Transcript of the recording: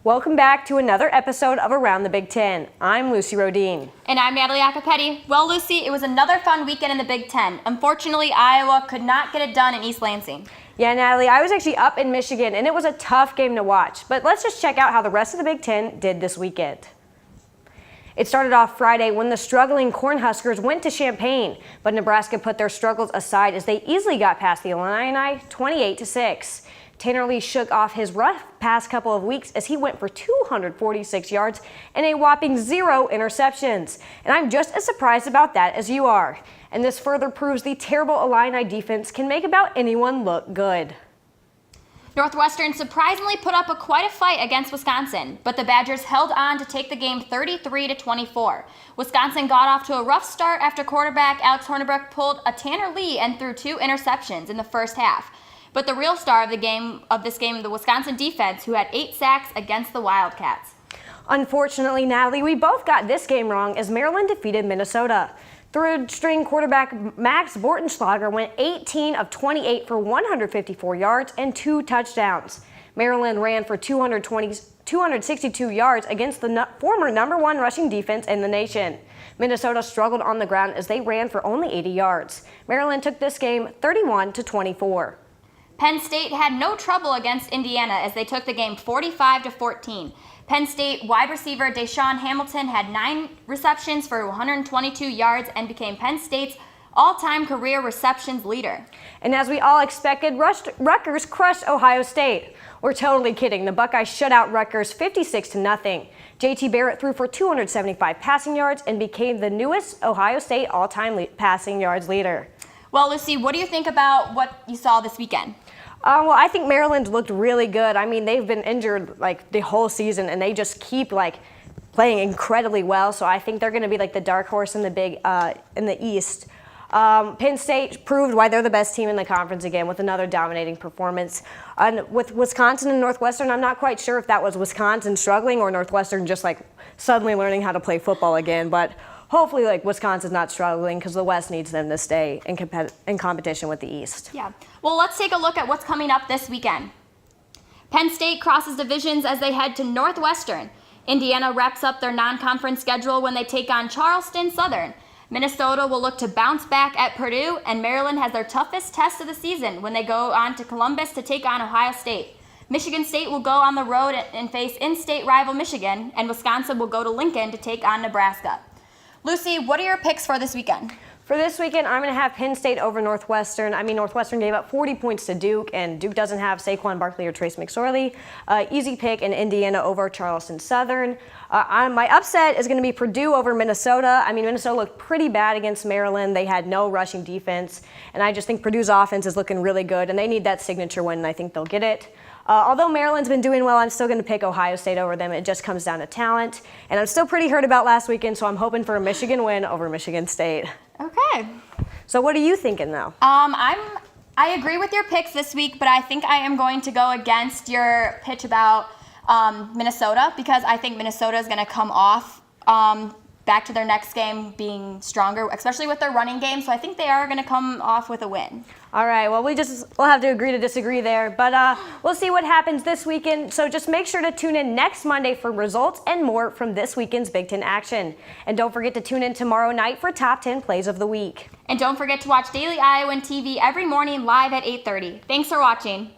Welcome back to another episode of Around the Big Ten. I'm Lucy Rodine. And I'm Natalie Acapetty. Well, Lucy, it was another fun weekend in the Big Ten. Unfortunately, Iowa could not get it done in East Lansing. Yeah, Natalie, I was actually up in Michigan, and it was a tough game to watch. But let's just check out how the rest of the Big Ten did this weekend. It started off Friday when the struggling Cornhuskers went to Champaign, but Nebraska put their struggles aside as they easily got past the Illini 28-6. Tanner Lee shook off his rough past couple of weeks as he went for 246 yards and a whopping 0 interceptions. And I'm just as surprised about that as you are. And this further proves the terrible Illini defense can make about anyone look good. Northwestern surprisingly put up quite a fight against Wisconsin, but the Badgers held on to take the game 33-24. Wisconsin got off to a rough start after quarterback Alex Hornibrook pulled a Tanner Lee and threw 2 interceptions in the first half. But the real star of this game, the Wisconsin defense, who had 8 sacks against the Wildcats. Unfortunately, Natalie, we both got this game wrong as Maryland defeated Minnesota. Third-string quarterback Max Bortenschlager went 18 of 28 for 154 yards and 2 touchdowns. Maryland ran for 262 yards against the former #1 rushing defense in the nation. Minnesota struggled on the ground as they ran for only 80 yards. Maryland took this game 31-24. Penn State had no trouble against Indiana as they took the game 45-14. Penn State wide receiver Deshaun Hamilton had 9 receptions for 122 yards and became Penn State's all-time career receptions leader. And as we all expected, Rutgers crushed Ohio State. We're totally kidding. The Buckeyes shut out Rutgers 56-0. JT Barrett threw for 275 passing yards and became the newest Ohio State all-time passing yards leader. Well, Lucy, what do you think about what you saw this weekend? Well, I think Maryland looked really good. I mean, they've been injured like the whole season, and they just keep playing incredibly well. So I think they're going to be the dark horse in the East. Penn State proved why they're the best team in the conference again with another dominating performance. And with Wisconsin and Northwestern, I'm not quite sure if that was Wisconsin struggling or Northwestern just suddenly learning how to play football again. But hopefully, Wisconsin's not struggling because the West needs them to stay in competition with the East. Yeah. Well, let's take a look at what's coming up this weekend. Penn State crosses divisions as they head to Northwestern. Indiana wraps up their non-conference schedule when they take on Charleston Southern. Minnesota will look to bounce back at Purdue, and Maryland has their toughest test of the season when they go on to Columbus to take on Ohio State. Michigan State will go on the road and face in-state rival Michigan, and Wisconsin will go to Lincoln to take on Nebraska. Lucy, what are your picks for this weekend? For this weekend, I'm going to have Penn State over Northwestern. I mean, Northwestern gave up 40 points to Duke, and Duke doesn't have Saquon Barkley or Trace McSorley. Easy pick in Indiana over Charleston Southern. My upset is going to be Purdue over Minnesota. I mean, Minnesota looked pretty bad against Maryland. They had no rushing defense, and I just think Purdue's offense is looking really good, and they need that signature win, and I think they'll get it. Although Maryland's been doing well, I'm still going to pick Ohio State over them. It just comes down to talent. And I'm still pretty hurt about last weekend, so I'm hoping for a Michigan win over Michigan State. Okay. So what are you thinking, though? I agree with your picks this week, but I think I am going to go against your pitch about Minnesota because I think Minnesota is going to come off back to their next game being stronger, especially with their running game. So I think they are going to come off with a win. All right, well, we'll have to agree to disagree there, but we'll see what happens this weekend. So just make sure to tune in next Monday for results and more from this weekend's Big Ten action. And don't forget to tune in tomorrow night for Top 10 Plays of the Week. And don't forget to watch Daily Iowan TV every morning live at 8:30. Thanks for watching.